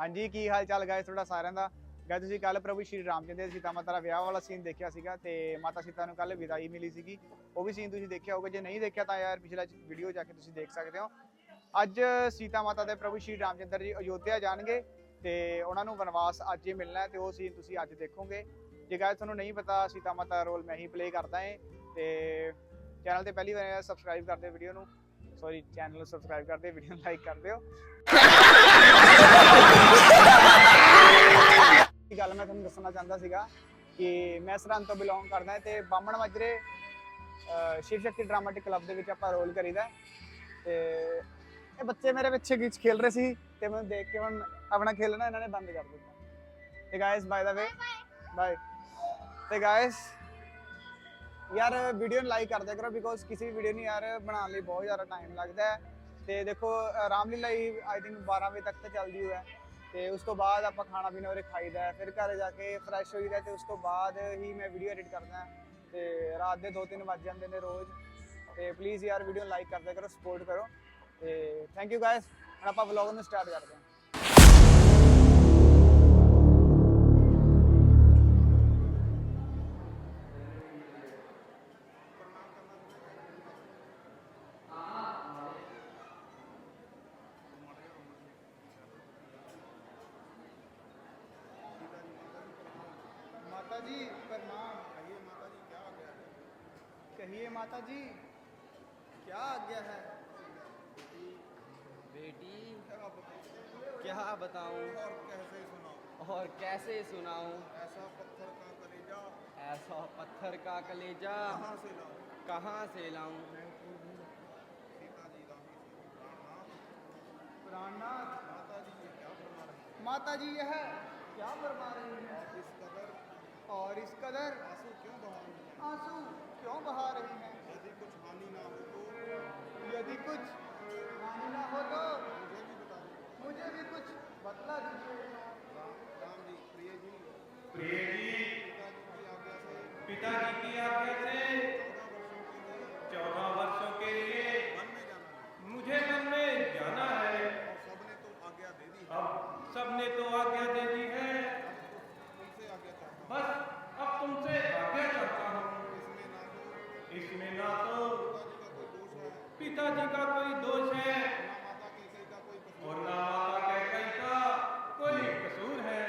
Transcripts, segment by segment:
हाँ जी, की हाल चाल गाइस ਤੁਹਾਡਾ ਸਾਰਿਆਂ ਦਾ। गाइस ਤੁਸੀਂ ਕੱਲ ਪ੍ਰਭੂ ਸ਼੍ਰੀ ਰਾਮਚੰਦਰ ਜੀ ਸੀਤਾ ਮਾਤਾ ਦਾ ਵਿਆਹ ਵਾਲਾ ਸੀਨ ਦੇਖਿਆ ਸੀਗਾ ਤੇ ਮਾਤਾ ਸੀਤਾ ਨੂੰ ਕੱਲ ਵਿਦਾਈ ਮਿਲੀ ਸੀਗੀ। ਉਹ ਵੀ ਸੀਨ ਤੁਸੀਂ ਦੇਖਿਆ ਹੋਊਗਾ, ਜੇ ਨਹੀਂ ਦੇਖਿਆ ਤਾਂ ਯਾਰ ਪਿਛਲਾ ਵੀਡੀਓ ਜਾ ਕੇ ਤੁਸੀਂ ਦੇਖ ਸਕਦੇ ਹੋ। ਅੱਜ ਸੀਤਾ ਮਾਤਾ ਦੇ ਪ੍ਰਭੂ ਸ਼੍ਰੀ ਰਾਮਚੰਦਰ ਜੀ ਅਯੋਧਿਆ ਜਾਣਗੇ ਤੇ ਉਹਨਾਂ ਨੂੰ ਵਨਵਾਸ ਅੱਜ ਹੀ ਮਿਲਣਾ ਹੈ ਤੇ ਉਹ ਸੀਨ ਤੁਸੀਂ ਅੱਜ ਦੇਖੋਗੇ। ਜੇ ਗਾਇਸ ਤੁਹਾਨੂੰ ਨਹੀਂ ਪਤਾ ਸੀਤਾ ਮਾਤਾ ਦਾ ਰੋਲ ਮੈਂ ਹੀ ਪਲੇ ਕਰਦਾ ਹਾਂ ਤੇ ਚੈਨਲ ਤੇ ਪਹਿਲੀ ਵਾਰ ਸਬਸਕ੍ਰਾਈਬ ਕਰ ਦਿਓ ਵੀਡੀਓ ਨੂੰ, ਸੌਰੀ ਚੈਨਲ ਨੂੰ ਸਬਸਕ੍ਰਾਈਬ ਕਰ ਦਿਓ, ਵੀਡੀਓ ਨੂੰ ਲਾਈਕ ਕਰ ਦਿਓ। ਗੱਲ ਮੈਂ ਤੁਹਾਨੂੰ ਦੱਸਣਾ ਚਾਹੁੰਦਾ ਸੀਗਾ ਕਿ ਮੈਂ ਸਰਹੰਦ ਤੋਂ ਬਿਲੋਂਗ ਕਰਦਾ ਤੇ ਬਾਹਮਣ ਮਾਜਰੇ ਸ਼ਿਵ ਸ਼ਕਤੀ ਡਰਾਮਾਟਿਕ ਕਲੱਬ ਦੇ ਵਿੱਚ ਆਪਾਂ ਰੋਲ ਕਰੀਦਾ ਤੇ ਇਹ ਬੱਚੇ ਮੇਰੇ ਪਿੱਛੇ ਗਿੱਚ ਖੇਲ ਰਹੇ ਸੀ ਤੇ ਮੈਨੂੰ ਦੇਖ ਕੇ ਹੁਣ ਆਪਣਾ ਖੇਲਣਾ ਇਹਨਾਂ ਨੇ ਬੰਦ ਕਰ ਦਿੱਤਾ। ਤੇ ਗਾਇਸ ਬਾय द वे ਬਾय। ਤੇ ਗਾਇਸ यार वीडियो लाइक कर दिया करो बिकॉज किसी भी वीडियो नहीं यार बनाने लिए बहुत ज़्यादा टाइम लगता है। तो देखो रामलीला ही आई थिंक 12 बजे तक तो चलती हुआ है तो उस तो बाद आप खाना पीना उरे खाईदा है, फिर घर जाके फ्रैश होईदा तो उस तो बाद ही मैं वीडियो एडिट करदा तो रात के 2-3 बज जाते हैं रोज़। तो प्लीज़ यार वीडियो लाइक कर दिया करो, सपोर्ट करो। तो थैंक यू गाइस। हम आप व्लॉग में स्टार्ट करते हैं। माता जी प्रणाम। कहिए माता जी क्या आज्ञा है? बेटी क्या बताऊं और कैसे सुनाऊं ऐसा पत्थर का कलेजा कहाँ से लाऊं। प्राणनाथ माता जी यह क्या फरमा रही है? और इस कदर आंसू क्यों बहा रही हैं? यदि कुछ हानि ना हो तो मुझे भी कुछ बतला दीजिए। प्रिय जी पिताजी की आज्ञा से 14 वर्षों के लिए मुझे वन में जाना है। अब सबने तो आज्ञा दे दी है, बस अब तुमसे आज्ञा चाहता हूँ। इसमें ना तो पिताजी का कोई दोष है और ना माता कैकेयी का कोई कसूर है,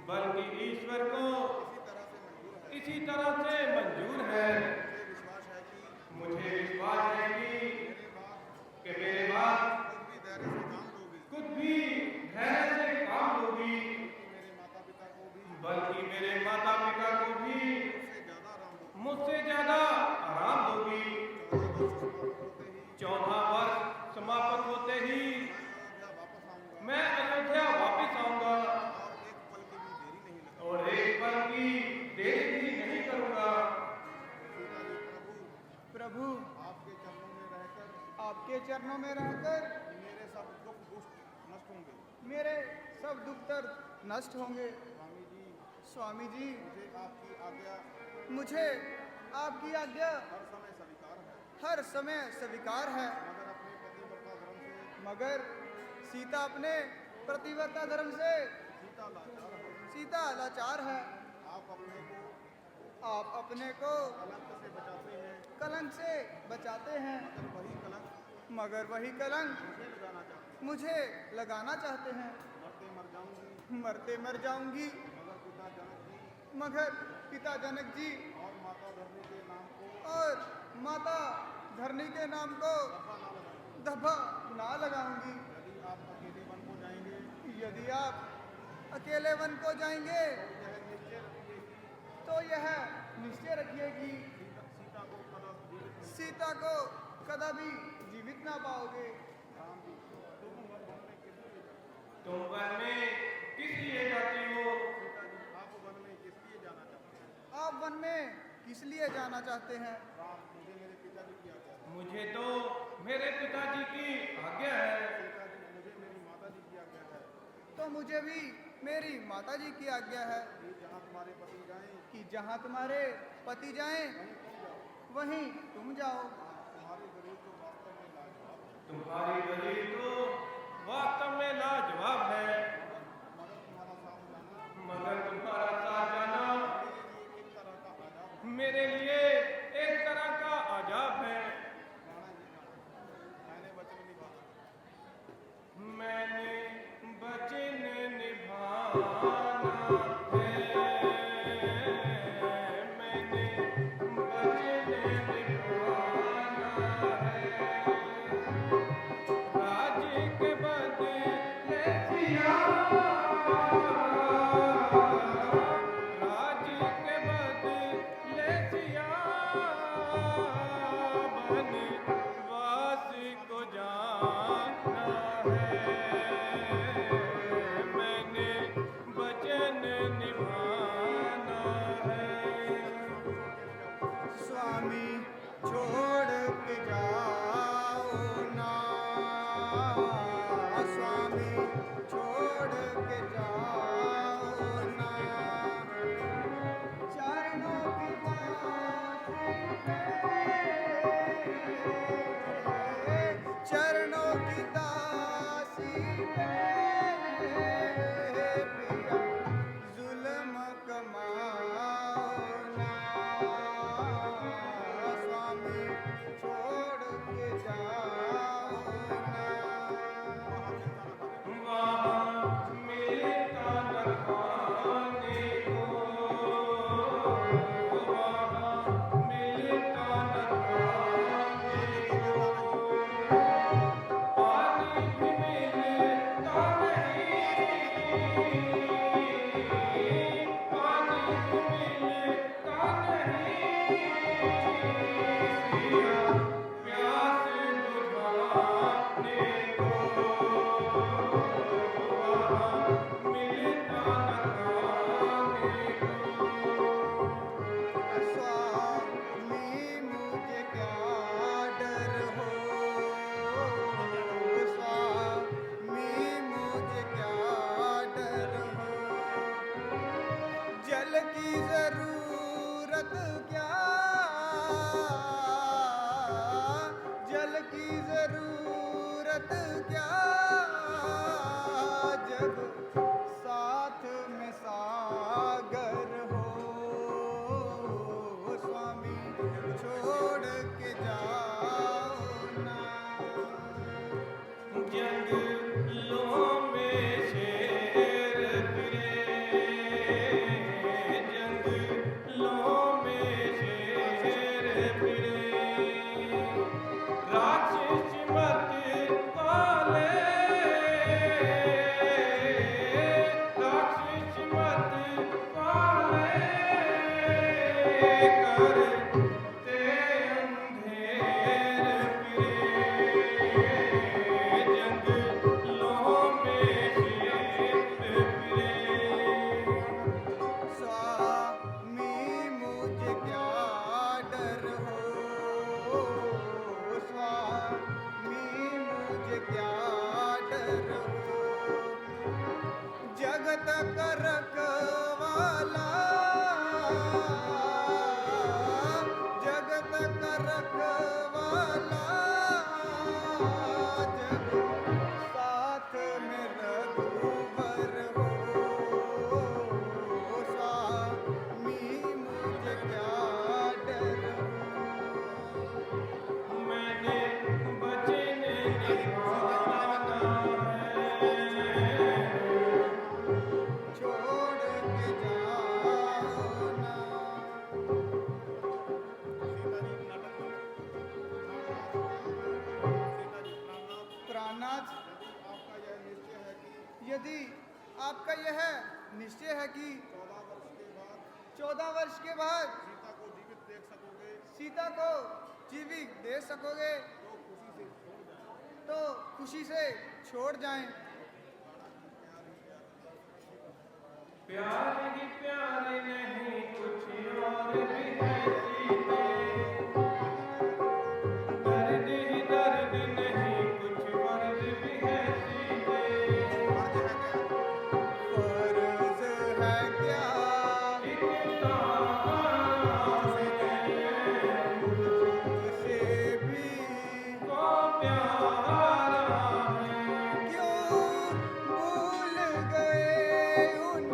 बल्कि ईश्वर को इसी तरह से मंजूर है। मुझे विश्वास है कि मेरे बाद खुद भी धैर्य से काम लोगी, बल्कि मेरे माता पिता को भी मुझसे ज्यादा आराम दोगी। 14 वर्ष समाप्त होते ही मैं अयोध्या वापस आऊंगा और एक पल की देरी भी नहीं करूंगा। प्रभु आपके चरणों में रहकर मेरे सब दुख दर्द नष्ट होंगे। स्वामी जी मुझे आपकी आज्ञा हर समय स्वीकार है, मगर सीता अपने प्रतिव्रता धर्म से सीता लाचार है। आप अपने को कलंक से बचाते हैं, मगर वही कलंक मुझे लगाना चाहते हैं। मरते मर जाऊंगी मगर पिता जनक जी और माता धरनी के नाम को धब्बा ना लगाऊंगी। यदि आप अकेले वन को जाएंगे तो यह निश्चय रखिए कि सीता को कदापि जीवित ना पाओगे। तुम वन में किस लिए जाती हो? आप वन में किस लिए जाना चाहते हैं? मुझे तो मेरे पिताजी की आज्ञा है। तो मुझे भी मेरी माता जी की आज्ञा है कि जहाँ तुम्हारे पति जाएं वहीं तुम जाओ। तुम्हारी दलील तो वास्तव में लाजवाब यदि आपका यह निश्चय है कि 14 वर्ष के बाद सीता को जीवित देख सकोगे तो खुशी से छोड़ जाएं। प्यारे ही प्यारे नहीं कुछ और भी है सीते, दर्द ही दर्द नहीं कुछ फर्ज भी है सीते। फर्ज है क्या इतना मुझसे भी को प्यारा है, क्यों भूल गए उन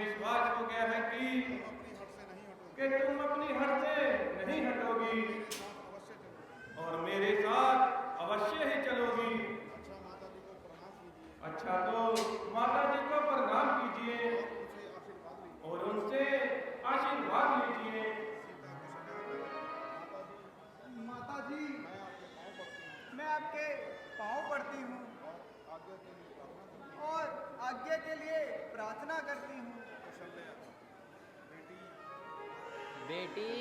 विश्वास हो गया है कि तुम अपनी हट से नहीं हटोगी और मेरे साथ अवश्य ही चलोगी। अच्छा तो माता जी को प्रणाम कीजिए और उनसे आशीर्वाद लीजिए। माता जी, मैं आपके पाँव पड़ती हूँ और आज्ञा के लिए प्रार्थना करती हूँ। बेटी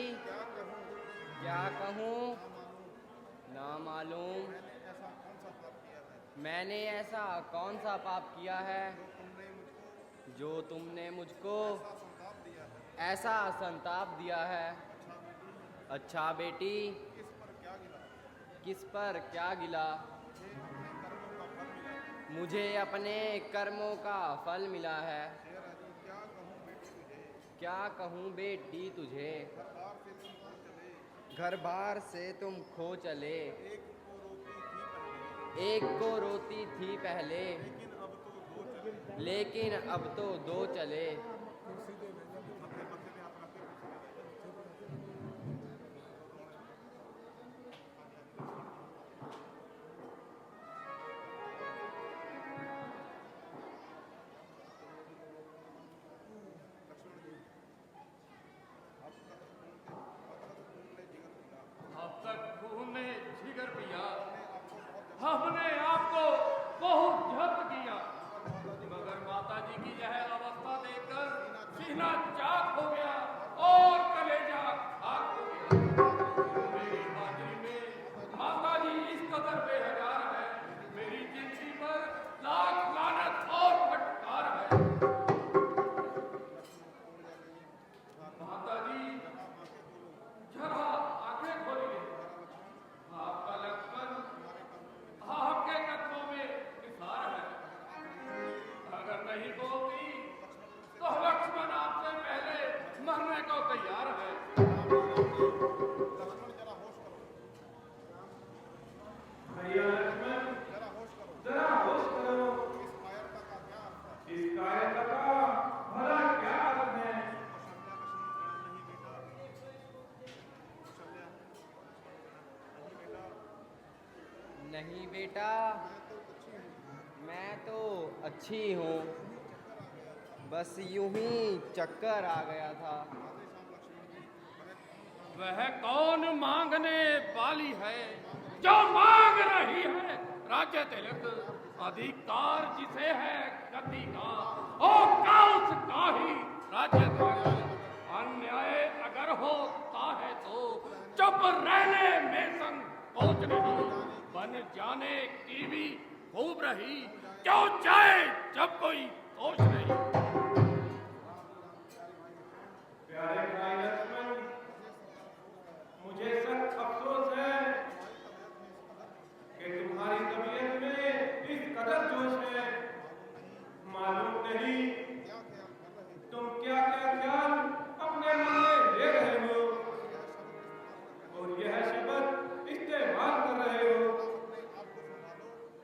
क्या कहूँ ना मालूम। मैंने ऐसा कौन सा पाप किया है जो तुमने मुझको ऐसा संताप दिया है। अच्छा बेटी, किस पर क्या गिला? मुझे अपने कर्मों का फल मिला है। क्या कहूँ बेटी तुझे, घर बार से तुम खो चले। एक को रोती थी पहले, लेकिन अब तो दो चले। अब तक खून ने जिगर पिया, हमने आपको बहुत जब्त किया, मगर माता जी की यह अवस्था देखकर सीना चाक हो गया और कलेजा खाक हो गया। मेरी हाजिरी में माता जी इस कदर बेहजार है, मेरी जिंदगी पर लाख लानत और फटकार है। माता जी जरा आंखें खोलिए, आपका लक्ष्मण आपके कदमों में निसार है। अगर नहीं बोलती तो लक्ष्मण आपसे पहले मरने को तैयार है। भैया लक्ष्मण, जरा होश करो। इस कायरता का भला क्या अर्थ है? नहीं बेटा, मैं तो अच्छी हूँ, बस यूं ही चक्कर आ गया था। वह कौन मांगने वाली है जो मांग रही है राज्य तिलक? अधिकार जिसे है गति का, औकात का ही राज्य तिलक। अन्याय अगर होता है तो चुप रहने में संकोच नहीं, बन जाने की भी खूब रही, क्यों जाए जब कोई सोच नहीं। प्यारे भाई लक्ष्मण, मुझे सख्त अफसोस है कि तुम्हारी तबीयत में इस कदर जोश है। मालूम नहीं तुम क्या क्या ख्याल अपने मन में ले रहे हो और यह शब्द इस्तेमाल कर रहे हो।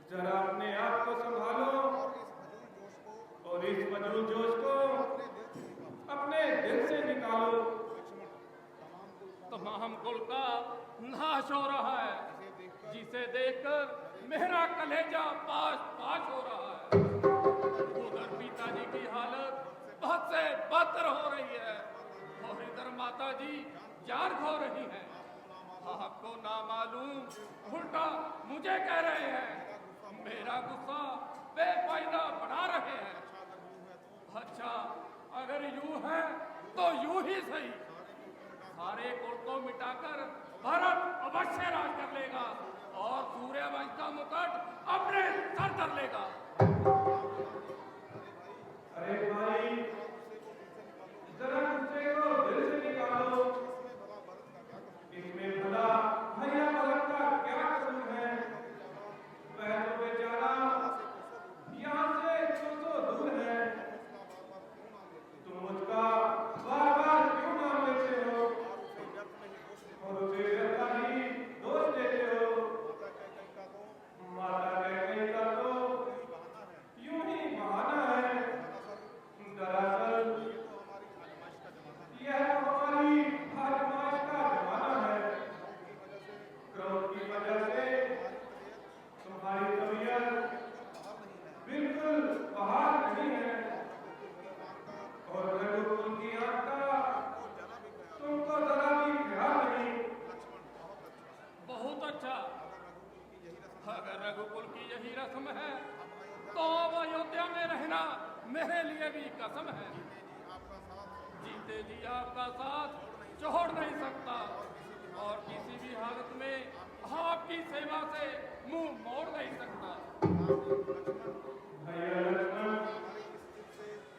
जरा अपने आप को संभालो और इस फजूल जोश को अपने दिल से निकालो। तमाम कुल का नाश हो रहा है, जिसे देखकर मेरा कलेजा पाश पाश हो रहा है। उधर पिताजी की हालत बहुत से बदतर हो रही है और इधर माता जी जान खो रही है। आपको ना मालूम उल्टा मुझे कह रहे हैं, मेरा गुस्सा बेफायदा बढ़ा रहे हैं। अच्छा अगर यूं है तो यूं ही सही, सारे कुल को मिटाकर भारत अवश्य राज कर लेगा और सूर्यवंश का मुकुट अपने सर कर लेगा। अरे भाई, जरा गुस्से को दिल से निकालो। इसमें भला भैया भरत का क्या कसूर है? वह तो बेचारा यहाँ से 200 दूर है। तुम मुझका बार बार क्यों नाम लेते हो और उसे व्यर्थ ही दोष देते हो? माता कैकेयी का तो यूं ही बहाना जी आपका साथ छोड़ नहीं सकता और किसी भी हालत में आपकी सेवा से मुंह मोड़ नहीं सकता। भैया लक्ष्मण,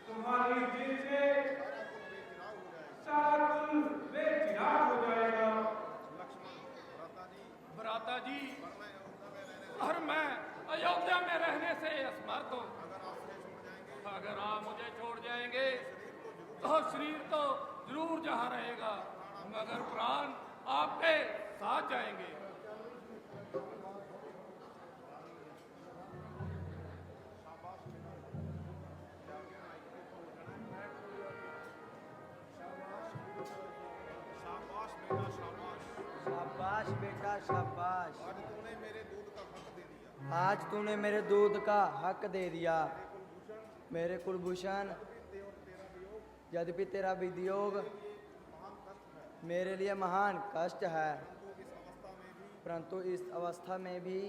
तुम्हारी जिद से सारा कुल बेचिराग हो जाएगा। भ्राता जी, और मैं अयोध्या में रहने से असमर्थ हूँ। अगर आप मुझे छोड़ जाएंगे तो शरीर तो जरूर जहाँ रहेगा, मगर प्राण आपके साथ जाएंगे। शाबाश बेटा शाबाश। आज तूने मेरे दूध का हक दे दिया। मेरे कुलभूषण, यद्यपि तेरा वियोग मेरे लिए महान कष्ट है, परंतु इस अवस्था में भी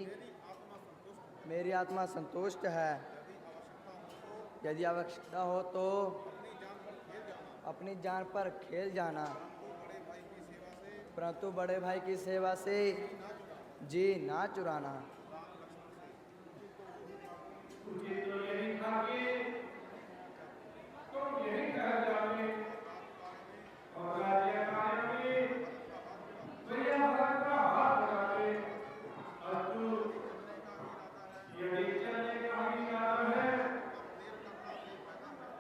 मेरी आत्मा संतुष्ट है। यदि आवश्यकता हो तो अपनी जान पर खेल जाना, परंतु बड़े भाई की सेवा से जी ना चुराना। तुझे तो यही था कि तुम यही कह जाओगे और राज्य कार्य में भैया भरत का हाथ लगावे। और तू यदि चलने का ही इरादा है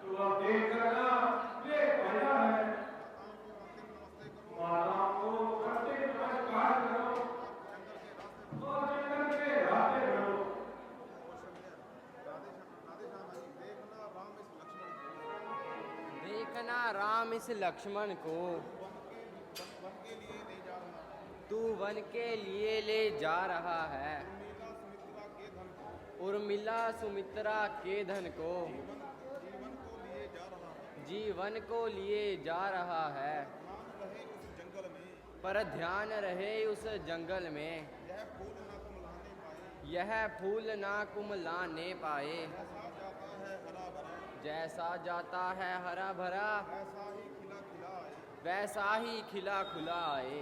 तो अब देख करना ये पैदा है। माताओं को करते नमस्कार करो और जंगल के रास्ते बढ़ो। देखना राम इस लक्ष्मण को तू वन के लिए ले जा रहा है। उर्मिला सुमित्रा के धन को जीवन को लिए जा रहा है, पर ध्यान रहे उस जंगल में यह फूल ना कुमलाने पाए। जैसा जाता है हरा भरा वैसा ही खिला खुला आए।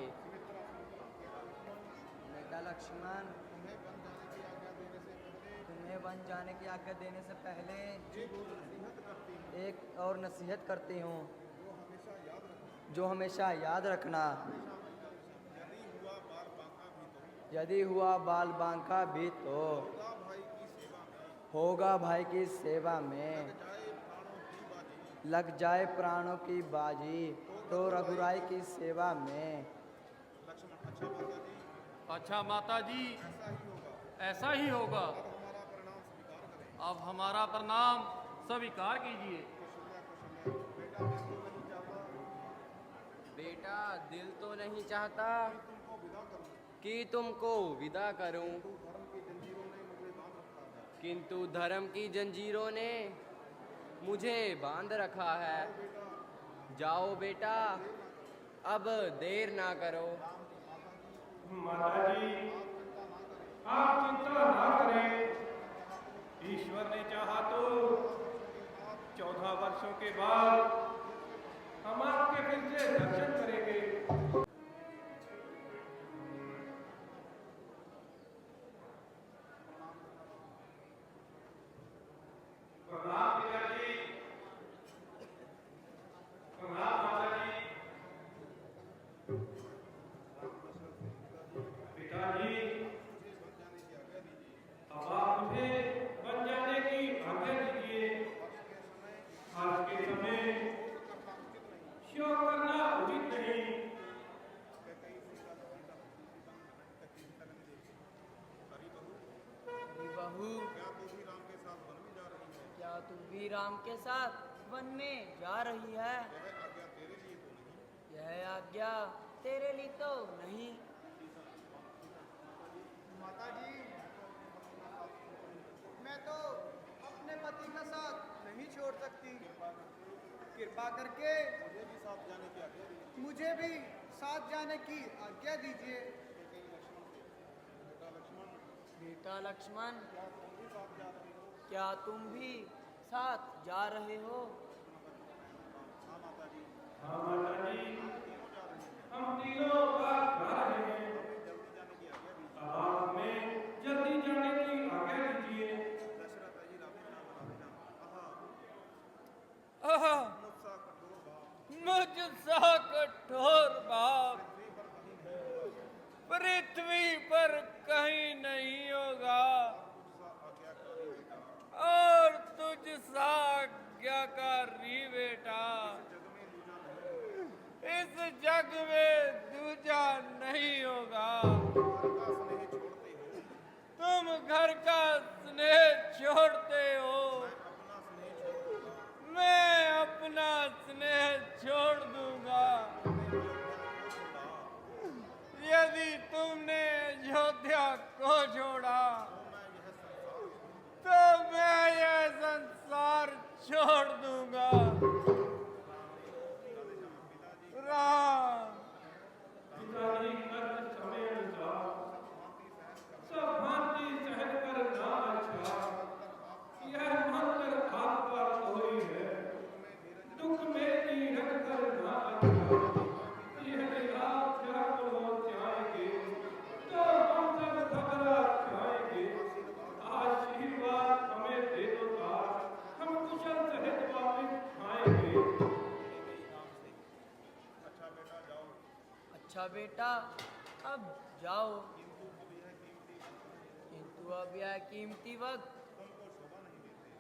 बेटा लक्ष्मण, तुम्हें वन जाने की आज्ञा देने से पहले एक और नसीहत करती हूँ, जो हमेशा याद रखना। यदि हुआ बाल बांका भी तो होगा भाई की सेवा में, लग जाए प्राणों की बाजी तो रघुराई की सेवा में। अच्छा माता जी, ऐसा ही होगा। अब हमारा प्रणाम स्वीकार कीजिए। बेटा दिल तो नहीं चाहता कि तुमको विदा करूं, किंतु धर्म की जंजीरों ने मुझे बांध रखा है। जाओ बेटा, अब देर ना करो। माता जी, आप चिंता ना करें। ईश्वर ने चाहा तो 14 वर्षों के बाद हम आपके फिर से दर्शन करेंगे। प्रणाम पिताजी, प्रणाम माताजी। पिताजी, अब आप मुझे बन जाने की आज्ञा दीजिए। आज के समय शोक करना उचित नहीं। बहू, क्या तू भी राम के साथ वन में जा रही है? यह आज्ञा तेरे लिए तो नहीं। माता जी, मैं तो अपने पति का साथ नहीं छोड़ सकती। कृपा करके मुझे भी साथ जाने की आज्ञा दीजिए। बेटा लक्ष्मण, क्या तुम भी साथ जा रहे हो? हाँ मुझसा कठोर बाप पृथ्वी पर कहीं नहीं होगा, और तुझसा आज्ञाकारी बेटा इस जग में दूजा नहीं होगा। तुम घर का स्नेह छोड़ते हो, मैं अपना स्नेह छोड़ दूंगा। यदि तुमने अयोध्या को छोड़ा तो मैं यह संसार छोड़ दूंगा। राम। पिताजी कर्म समय अनुसार सब भांति सहन कर ना अच्छा, यह मानकर आप पर कोई है दुख में नीरख कर ना अच्छा। यह आप जब हो जाएंगे तो हम सब घबरा जाएंगे। आशीर्वाद हमें दे दो तार, हम कुशल सहित वापिस आएंगे। अच्छा बेटा अब जाओ, किंतु अब यह कीमती वक्त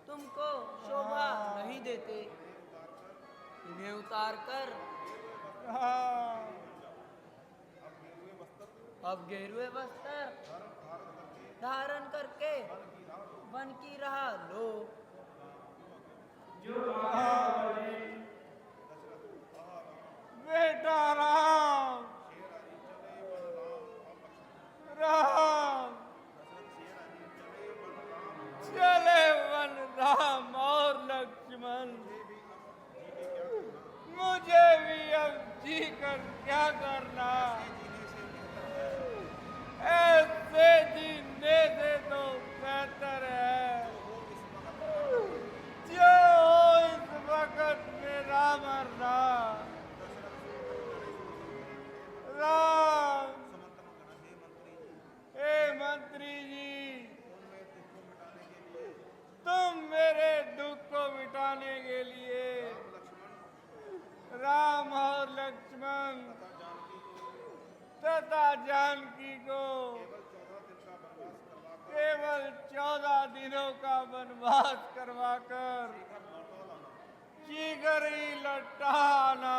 तुमको शोभा नहीं देते। इन्हें उतार कर अब गेरुए वस्त्र धारण करके वन की राह लो। बेटा राम, राम चले वन राम और लक्ष्मण। मुझे भी अब जी कर क्या करना, ऐसे जीने से तो बेहतर है जो इस वक्त मेरा मरना। राम। हे मंत्री जी, तुम मेरे दुख को मिटाने के लिए राम और लक्ष्मण तथा जानकी को केवल 14 दिनों का वनवास करवाकर शीघ्र ही लौटाना।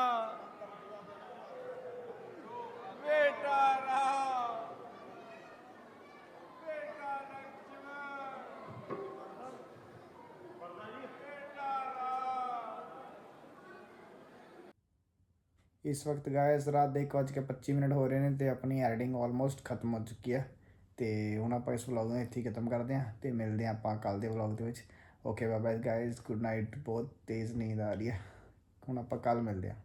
बेटा राम, बेटा लक्ष्मण, बेटा राम। इस वक्त गाइस रात 1:25 ਹੋ ਰਹੇ ਨੇ ਤੇ ਆਪਣੀ ਐਡੀਟਿੰਗ ਆਲਮੋਸਟ ਖਤਮ ਹੋ ਚੁੱਕੀ ਹੈ ਤੇ ਹੁਣ ਆਪਾਂ ਇਸ ਵਲੌਗ ਨੂੰ ਇੱਥੇ ਹੀ ਖਤਮ ਕਰਦੇ ਹਾਂ ਤੇ ਮਿਲਦੇ ਹਾਂ ਆਪਾਂ ਕੱਲ ਦੇ ਵਲੌਗ ਦੇ ਵਿੱਚ। Okay bye bye guys, good night. ਬਹੁਤ ਤੇਜ਼ ਨੀਂਦ ਆ ਰਹੀ ਹੈ, ਹੁਣ ਆਪਾਂ ਕੱਲ ਮਿਲਦੇ ਹਾਂ।